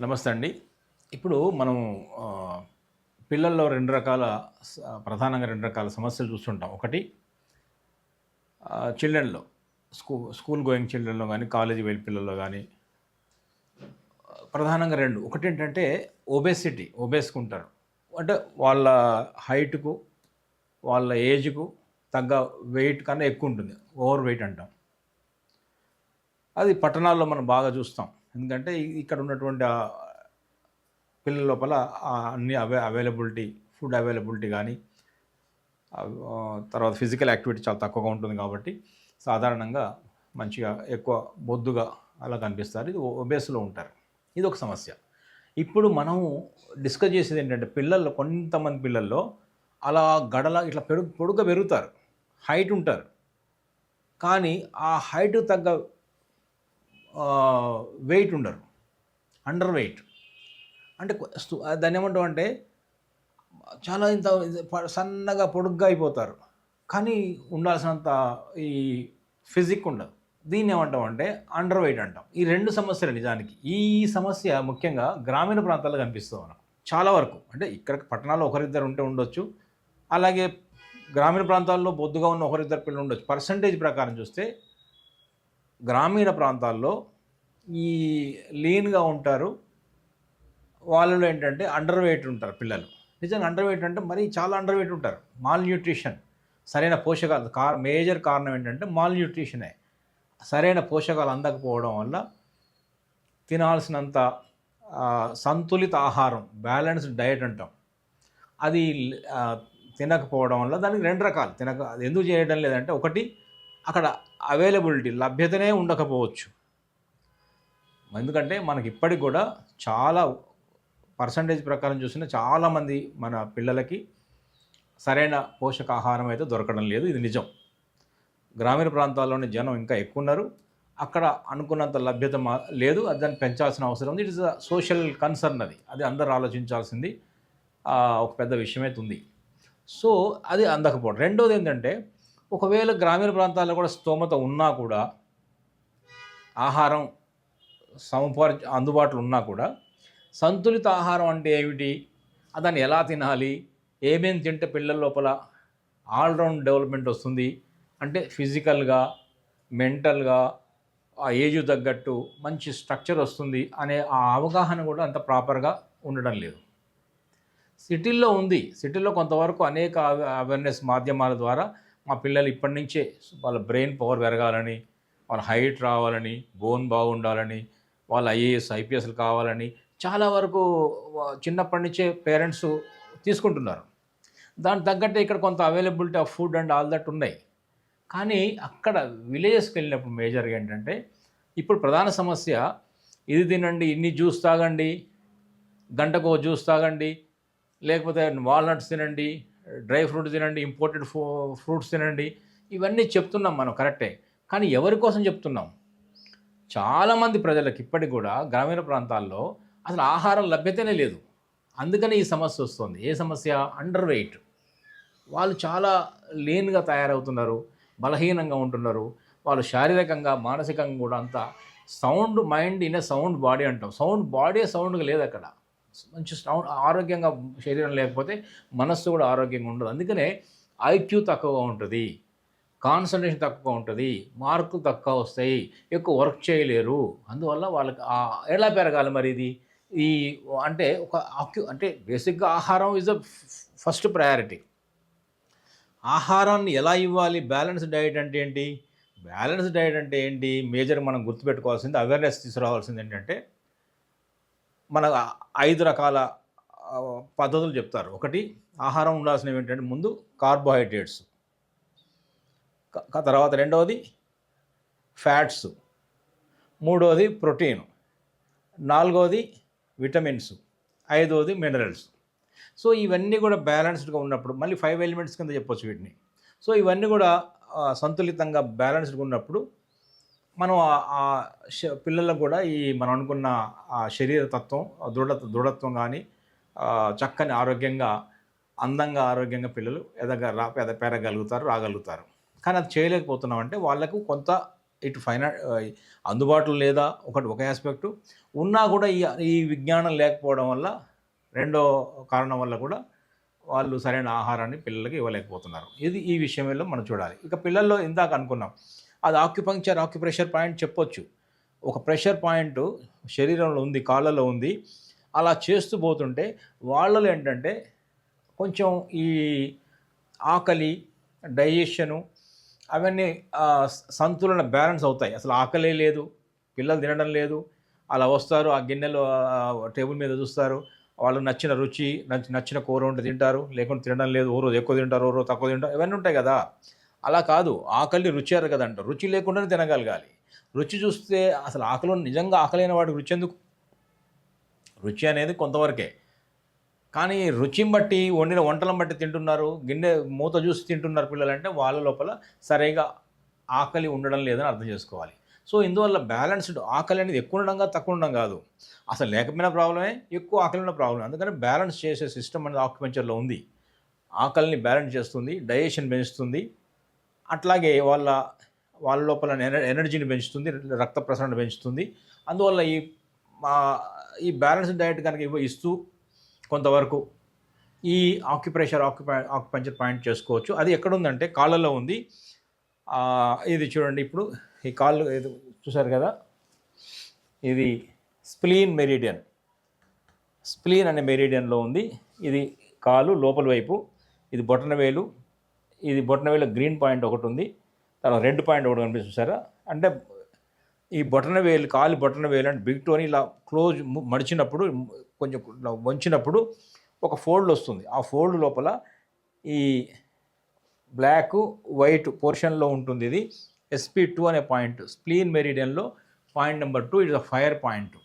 నమస్తే అండి. ఇప్పుడు మనం పిల్లల్లో 2 రకాల ప్రధానంగా 2 రకాల సమస్యలు చూస్తుంటాం. ఒకటి చిల్డ్రన్‌లో స్కూల్ గోయింగ్ చిల్డ్రన్‌లో గానీ, కాలేజీ వెళ్ళే పిల్లల్లో గానీ ప్రధానంగా 2. ఒకటేంటంటే ఒబేస్‌గా ఉంటారు. అంటే వాళ్ళ హైట్‌కు, వాళ్ళ ఏజ్‌కు తగ్గ వెయిట్ కన్నా ఎక్కువుంటుంది. ఓవర్ వెయిట్ అంటాం. అది పట్టణాల్లో మనం బాగా చూస్తాం. ఎందుకంటే ఇక్కడ ఉన్నటువంటి పిల్లల లోపల అన్ని అవైలబిలిటీ, ఫుడ్ అవైలబిలిటీ గానీ, తర్వాత ఫిజికల్ యాక్టివిటీ చాలా తక్కువగా ఉంటుంది కాబట్టి సాధారణంగా మంచిగా ఎక్కువ బొద్దుగా అలా కనిపిస్తారు. ఇది ఒబేస్‌లో ఉంటారు. ఇదొక సమస్య. ఇప్పుడు మనం డిస్కస్ చేసేది ఏంటంటే కొంతమంది పిల్లల్లో అలా ఇట్లా పొడుగ్గా పెరుగుతారు. హైట్ ఉంటారు. కానీ ఆ హైట్‌కి తగ్గ వెయిట్ ఉండరు. Under weight. అంటే దాన్నేమంటామంటే చాలా సన్నగా పొడుగ్గా అయిపోతారు. కానీ ఉండాల్సినంత ఈ ఫిజిక్ ఉండదు. దీన్నేమంటామంటే అండర్ వెయిట్ అంటాం. ఈ 2 సమస్యలు నిజానికి. ఈ సమస్య ముఖ్యంగా గ్రామీణ ప్రాంతాల్లో కనిపిస్తుంది మనకు. చాలా వరకు. అంటే ఇక్కడ పట్టణాల్లో ఒకరిద్దరు ఉండొచ్చు. అలాగే గ్రామీణ ప్రాంతాల్లో బొద్దుగా ఉన్న ఒకరిద్దరు పిల్లలు ఉండొచ్చు. పర్సెంటేజ్ ప్రకారం చూస్తే గ్రామీణ ప్రాంతాల్లో ఈ లీన్‌గా ఉంటారు. వాళ్ళలో ఏంటంటే అండర్ వెయిట్ ఉంటారు పిల్లలు. నిజంగా అండర్ వెయిట్ అంటే మరీ చాలా అండర్ వెయిట్ ఉంటారు. మాల్ న్యూట్రిషన్, సరైన పోషకాలు మేజర్ కారణం ఏంటంటే మాల్ న్యూట్రిషనే. సరైన పోషకాలు అందకపోవడం వల్ల తినాల్సినంత సంతులిత ఆహారం, బ్యాలెన్స్డ్ డయట్ అంటాం. అది తినకపోవడం వల్ల దానికి 2 రకాలు. అది ఎందుకు చేయడం లేదంటే, ఒకటి అక్కడ అవైలబిలిటీ, లభ్యతనే ఉండకపోవచ్చు. ఎందుకంటే మనకి ఇప్పటికి కూడా చాలా పర్సంటేజ్ ప్రకారం చూసినా చాలామంది మన పిల్లలకి సరైన పోషకాహారం అయితే దొరకడం లేదు. ఇది నిజం. గ్రామీణ ప్రాంతాల్లోని జనం ఇంకా ఎక్కువ ఉన్నారు. అక్కడ అనుకున్నంత లభ్యత లేదు. దాన్ని పెంచాల్సిన అవసరం ఉంది. It is a social concern అది అందరూ ఆలోచించాల్సింది ఒక పెద్ద విషయమైతే ఉంది. సో అది అందకపోవడం. రెండోది ఏంటంటే, ఒకవేళ గ్రామీణ ప్రాంతాల్లో కూడా స్తోమత ఉన్నా కూడా, ఆహారం అందుబాటులో ఉన్నా కూడా, సంతులిత ఆహారం అంటే ఏమిటి, దాన్ని ఎలా తినాలి, ఏమేమి తింటే పిల్లల లోపల ఆల్రౌండ్ డెవలప్మెంట్ వస్తుంది, అంటే ఫిజికల్గా, మెంటల్గా, ఆ ఏజ్ తగ్గట్టు మంచి స్ట్రక్చర్ వస్తుంది అనే ఆ అవగాహన కూడా అంత ప్రాపర్గా ఉండడం లేదు. సిటీల్లో ఉంది. సిటీల్లో కొంతవరకు అనేక అవేర్నెస్ మాధ్యమాల ద్వారా మా పిల్లలు ఇప్పటి నుంచే వాళ్ళ బ్రెయిన్ పవర్ పెరగాలని, వాళ్ళ హైట్ రావాలని, బోన్ బాగుండాలని, వాళ్ళ ఐఏఎస్, ఐపీఎస్లు కావాలని చాలా వరకు చిన్నప్పటి నుంచే పేరెంట్స్ తీసుకుంటున్నారు. దానికి తగ్గట్టే ఇక్కడ కొంత availability of food and all that ఉన్నాయి. కానీ అక్కడ విలేజెస్కి వెళ్ళినప్పుడు మేజర్గా ఏంటంటే, ఇప్పుడు ప్రధాన సమస్య ఇది తినండి, ఇన్ని జ్యూస్ తాగండి, గంటకో జ్యూస్ తాగండి, లేకపోతే వాల్నట్స్ తినండి, డ్రై ఫ్రూట్స్ తినండి, ఇంపోర్టెడ్ ఫ్రూట్స్ తినండి, ఇవన్నీ చెప్తున్నాం మనం కరెక్టే. కానీ ఎవరి కోసం చెప్తున్నాం? చాలామంది ప్రజలకు ఇప్పటికి కూడా గ్రామీణ ప్రాంతాల్లో అసలు ఆహారం లభ్యతనే లేదు. అందుకని ఈ సమస్య వస్తుంది. ఏ సమస్య? Under weight. వాళ్ళు చాలా లీన్‌గా తయారవుతున్నారు, బలహీనంగా ఉంటున్నారు. వాళ్ళు శారీరకంగా, మానసికంగా కూడా అంతా sound mind in a sound body అంటాం. సౌండ్ బాడీ సౌండ్‌గా లేదక్కడ. మంచి ఆరోగ్యంగా శరీరం లేకపోతే మనస్సు కూడా ఆరోగ్యంగా ఉండదు. అందుకనే ఐక్యూ తక్కువగా ఉంటుంది, కాన్సంట్రేషన్ తక్కువగా ఉంటుంది, మార్కులు తక్కువ వస్తాయి, ఎక్కువ వర్క్ చేయలేరు. అందువల్ల వాళ్ళకి ఎలా పెరగాలి మరి ఇది? ఈ అంటే అంటే బేసిక్‌గా ఆహారం ఈజ్ ద ఫస్ట్ ప్రయారిటీ. ఆహారాన్ని ఎలా ఇవ్వాలి? బ్యాలెన్స్డ్ డైట్ అంటే ఏంటి? బ్యాలెన్స్డ్ డైట్ అంటే ఏంటి? మేజర్ మనం గుర్తుపెట్టుకోవాల్సింది, అవేర్నెస్ తీసుకురావాల్సింది ఏంటంటే, మన 5 రకాల పద్ధతులు చెప్తారు. ఒకటి, ఆహారం ఉండాల్సినవి ఏంటంటే ముందు కార్బోహైడ్రేట్స్, తర్వాత రెండవది ఫ్యాట్స్, మూడవది ప్రోటీన్, నాలుగవది విటమిన్స్, ఐదవది మినరల్స్. సో ఇవన్నీ కూడా బ్యాలెన్స్డ్గా ఉన్నప్పుడు, మళ్ళీ 5 ఎలిమెంట్స్ కింద చెప్పొచ్చు వీటిని. సో ఇవన్నీ కూడా సంతులితంగా బ్యాలెన్స్డ్గా ఉన్నప్పుడు మనం పిల్లలకు కూడా మనం అనుకున్న శరీర తత్వం, దృఢత్వం కానీ, చక్కని ఆరోగ్యంగా, అందంగా, ఆరోగ్యంగా పిల్లలు పెరగలుగుతారు, రాగలుగుతారు. కానీ అది చేయలేకపోతున్నామంటే వాళ్ళకు కొంత ఇటు అందుబాటులో లేదా ఒక ఆస్పెక్టు ఉన్నా కూడా ఈ విజ్ఞానం లేకపోవడం వల్ల రెండో కారణం వల్ల కూడా వాళ్ళు సరైన ఆహారాన్ని పిల్లలకి ఇవ్వలేకపోతున్నారు. ఈ విషయంలో మనం చూడాలి. ఇక పిల్లల్లో ఇందాక అనుకున్నాం, అది ఆక్యుప్రెషర్ పాయింట్ చెప్పొచ్చు. ఒక ప్రెషర్ పాయింట్ శరీరంలో ఉంది, కాళ్ళలో ఉంది. అలా చేస్తూ పోతుంటే వాళ్ళలో ఏంటంటే కొంచెం ఈ ఆకలి, డైజెషను అవన్నీ సంతులన బ్యాలెన్స్ అవుతాయి. అసలు ఆకలే లేదు, పిల్లలు తినడం లేదు, అలా వస్తారు, ఆ గిన్నెలో టేబుల్ మీద చూస్తారు, వాళ్ళు నచ్చిన రుచి నచ్చిన కూర ఉంటే తింటారు, లేకుంటే తినడం లేదు, ఓ రోజు ఎక్కువ తింటారు, ఓ రోజు తక్కువ తింటారు, ఇవన్నీ ఉంటాయి కదా. అలా కాదు, ఆకలి రుచి అరగదంట. రుచి లేకుండానే తినగలగాలి. రుచి చూస్తే అసలు నిజంగా ఆకలైన వాడికి రుచి ఎందుకు? రుచి అనేది కొంతవరకే, కానీ రుచిని బట్టి వండిన వంటలను బట్టి తింటున్నారు, గిన్నె మూత చూసి తింటున్నారు పిల్లలంటే వాళ్ళ లోపల సరిగా ఆకలి ఉండడం లేదని అర్థం చేసుకోవాలి. సో ఇందువల్ల బ్యాలెన్స్డ్ ఆకలి అనేది ఎక్కువ ఉండడం తక్కువ ఉండడం కాదు, అసలు లేకపోయినా ప్రాబ్లమే, ఎక్కువ ఆకలి ఉన్న ప్రాబ్లమే. అందుకని బ్యాలెన్స్ చేసే సిస్టమ్ అనేది ఆక్యుపెంచర్లో ఉంది. ఆకలిని బ్యాలెన్స్ చేస్తుంది, డైజెషన్ పెంచుతుంది, అట్లాగే వాళ్ళ లోపల ఎనర్జీని పెంచుతుంది, రక్త ప్రసరణ పెంచుతుంది. అందువల్ల ఈ బ్యాలెన్స్డ్ డైట్ కనుక ఇస్తూ కొంతవరకు ఈ ఆక్యుపెంచర్ పాయింట్ చేసుకోవచ్చు. అది ఎక్కడుందంటే కాళ్ళలో ఉంది. ఇది చూడండి, ఇప్పుడు ఈ కాళ్ళు ఇది చూసారు కదా, ఇది స్ప్లీన్ మెరిడియన్. స్ప్లీన్ అనే మెరిడియన్లో ఉంది. ఇది కాలు లోపల వైపు, ఇది బొటనవేలు, ఇది బొటనవేలు గ్రీన్ పాయింట్ ఒకటి ఉంది, తర్వాత రెడ్ పాయింట్ ఒకటి కనిపిస్తుంది చూసారా. అంటే ఈ బొటనవేలు, కాలు బొటనవేలు అంటే బిగ్ టోని ఇలా క్లోజ్ మడిచినప్పుడు, కొంచెం వంచినప్పుడు ఒక ఫోల్డ్ వస్తుంది. ఆ ఫోల్డ్ లోపల ఈ బ్లాక్ వైట్ పోర్షన్లో ఉంటుంది. ఇది SP2 అనే పాయింట్, స్ప్లీన్ మెరిడియన్లో point number 2. It's a fire point.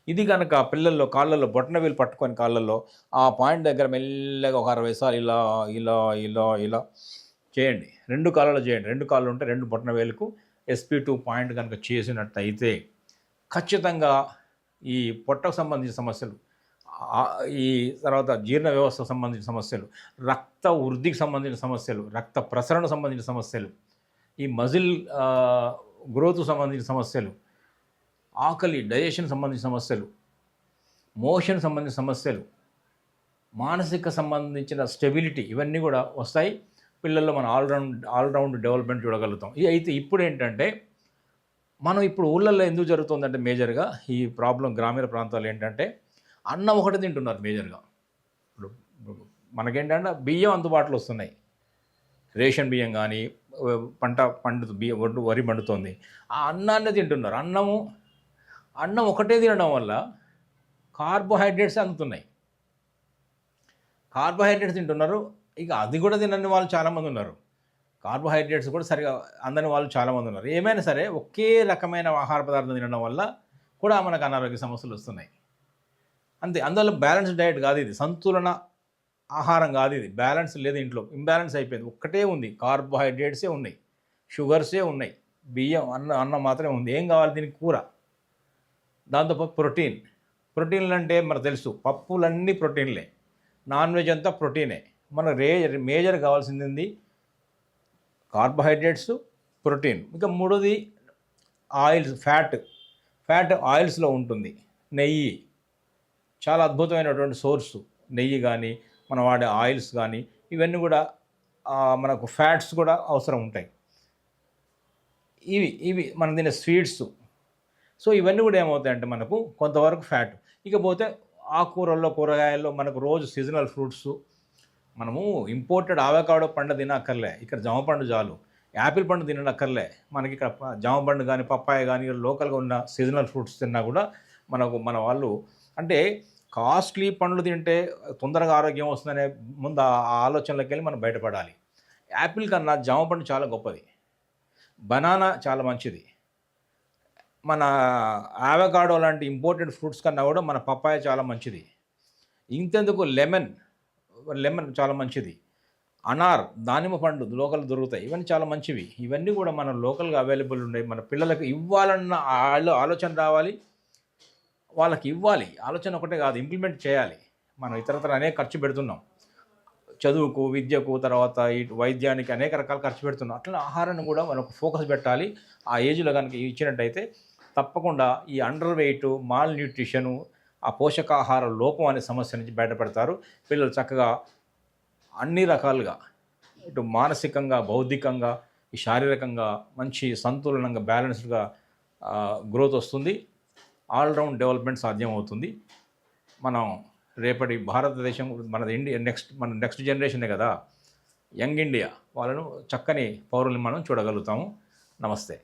ఇది కనుక పిల్లల్లో కాళ్ళల్లో బొటనవేలు పట్టుకొని కాళ్ళల్లో ఆ పాయింట్ దగ్గర మెల్లగా ఒక 60 సార్లు ఇలా ఇలా ఇలా ఇలా చేయండి. 2 కాళ్ళలో చేయండి. 2 కాళ్ళు ఉంటే 2 బొటనవేలుకు SP2 పాయింట్ కనుక చేసినట్టయితే ఖచ్చితంగా ఈ పొట్టకు సంబంధించిన సమస్యలు, ఈ తర్వాత జీర్ణ వ్యవస్థకు సంబంధించిన సమస్యలు, రక్త వృద్ధికి సంబంధించిన సమస్యలు, రక్త ప్రసరణకు సంబంధించిన సమస్యలు, ఈ మజిల్ గ్రోత్కు సంబంధించిన సమస్యలు, ఆకలి డైజెషన్ సంబంధించిన సమస్యలు, మోషన్ సంబంధించిన సమస్యలు, మానసిక సంబంధించిన స్టెబిలిటీ, ఇవన్నీ కూడా వస్తాయి పిల్లల్లో. మనం ఆల్రౌండ్ డెవలప్మెంట్ చూడగలుగుతాం. అయితే ఇప్పుడు ఏంటంటే మనం ఇప్పుడు ఊళ్ళల్లో ఎందుకు జరుగుతుందంటే మేజర్గా ఈ ప్రాబ్లం గ్రామీణ ప్రాంతాలు ఏంటంటే అన్నం ఒకటి తింటున్నారు మేజర్గా. ఇప్పుడు మనకేంటంటే బియ్యం అందుబాటులో వస్తున్నాయి, రేషన్ బియ్యం కానీ, బియ్యం వరి పండుతుంది, ఆ అన్నాన్ని తింటున్నారు. అన్నం ఒకటే తినడం వల్ల కార్బోహైడ్రేట్స్ అందుతున్నాయి, కార్బోహైడ్రేట్స్ తింటున్నారు. ఇక అది కూడా తినని వాళ్ళు చాలామంది ఉన్నారు, కార్బోహైడ్రేట్స్ కూడా సరిగా అందని వాళ్ళు చాలామంది ఉన్నారు. ఏమైనా సరే ఒకే రకమైన ఆహార పదార్థం తినడం వల్ల కూడా మనకు అనారోగ్య సమస్యలు వస్తున్నాయి. అంతే. అందువల్ల బ్యాలెన్స్డ్ డైట్ కాదు ఇది, సంతులన ఆహారం కాదు ఇది. బ్యాలెన్స్ లేదు, ఇంట్లో ఇంబ్యాలెన్స్ అయిపోయింది. ఒక్కటే ఉంది, కార్బోహైడ్రేట్సే ఉన్నాయి, షుగర్సే ఉన్నాయి, బియ్యం అన్నం మాత్రమే ఉంది. ఏం కావాలి దీనికి? కూర, దాంతోపాటు ప్రోటీన్లు అంటే మనకు తెలుసు, పప్పులన్నీ ప్రోటీన్లే, నాన్ వెజ్ అంతా ప్రోటీనే. మనకు మేజర్ కావాల్సింది కార్బోహైడ్రేట్స్, ప్రోటీన్. ఇంకా మూడోది ఆయిల్స్, ఫ్యాట్ ఆయిల్స్లో ఉంటుంది. నెయ్యి చాలా అద్భుతమైనటువంటి సోర్సు. నెయ్యి కానీ, మనం వాడే ఆయిల్స్ కానీ, ఇవన్నీ కూడా మనకు ఫ్యాట్స్ కూడా అవసరం ఉంటాయి. ఇవి మనం తినే స్వీట్స్. సో ఇవన్నీ కూడా ఏమవుతాయంటే మనకు కొంతవరకు ఫ్యాట్. ఇకపోతే ఆకుకూరల్లో, కూరగాయల్లో మనకు రోజు సీజనల్ ఫ్రూట్స్, మనము ఇంపోర్టెడ్ ఆవకాడో పండు తినక్కర్లే, ఇక్కడ జామ పండు చాలు. యాపిల్ పండు తినక్కర్లే, మనకి ఇక్కడ జామ పండు కానీ, పప్పాయ కానీ, లోకల్గా ఉన్న సీజనల్ ఫ్రూట్స్ తిన్నా కూడా మన వాళ్ళు అంటే కాస్ట్లీ పండ్లు తింటే తొందరగా ఆరోగ్యం వస్తుందనే ముందు ఆ ఆలోచనలోకి వెళ్ళి మనం బయటపడాలి. యాపిల్ కన్నా జామ పండు చాలా గొప్పది, బనానా చాలా మంచిది, మన ఆవకాడో లాంటి ఇంపోర్టెడ్ ఫ్రూట్స్ కన్నా కూడా మన పప్పాయ చాలా మంచిది. ఇంతెందుకు లెమన్ చాలా మంచిది, అనార్, దానిమ్మ పండు లోకల్ దొరుకుతాయి, ఇవన్నీ చాలా మంచివి. ఇవన్నీ కూడా మన లోకల్గా అవైలబుల్ ఉన్నాయి. మన పిల్లలకు ఇవ్వాలన్న ఆలోచన రావాలి, వాళ్ళకి ఇవ్వాలి. ఆలోచన ఒకటే కాదు, ఇంప్లిమెంట్ చేయాలి. మనం ఇతరత్ర అనేక ఖర్చు పెడుతున్నాం. చదువుకు, విద్యకు, తర్వాత ఈ వైద్యానికి అనేక రకాల ఖర్చు పెడుతున్నాం. అట్లా ఆహారాన్ని కూడా మనకు ఫోకస్ పెట్టాలి. ఆ ఏజ్లో కనుక ఇచ్చినట్టయితే తప్పకుండా ఈ అండర్ వెయిట్, మాల్ న్యూట్రిషను, ఆ పోషకాహార లోపం అనే సమస్య నుంచి బయటపడతారు. పిల్లలు చక్కగా అన్ని రకాలుగా ఇటు మానసికంగా, బౌద్ధికంగా, ఈ శారీరకంగా మంచి సంతులనంగా, బ్యాలెన్స్డ్గా గ్రోత్ వస్తుంది. ఆల్రౌండ్ డెవలప్మెంట్ సాధ్యమవుతుంది. మనం రేపటి భారతదేశం మన నెక్స్ట్ జనరేషనే కదా, యంగ్ ఇండియా, వాళ్ళను చక్కని పౌరుల్ని మనం చూడగలుగుతాము. నమస్తే.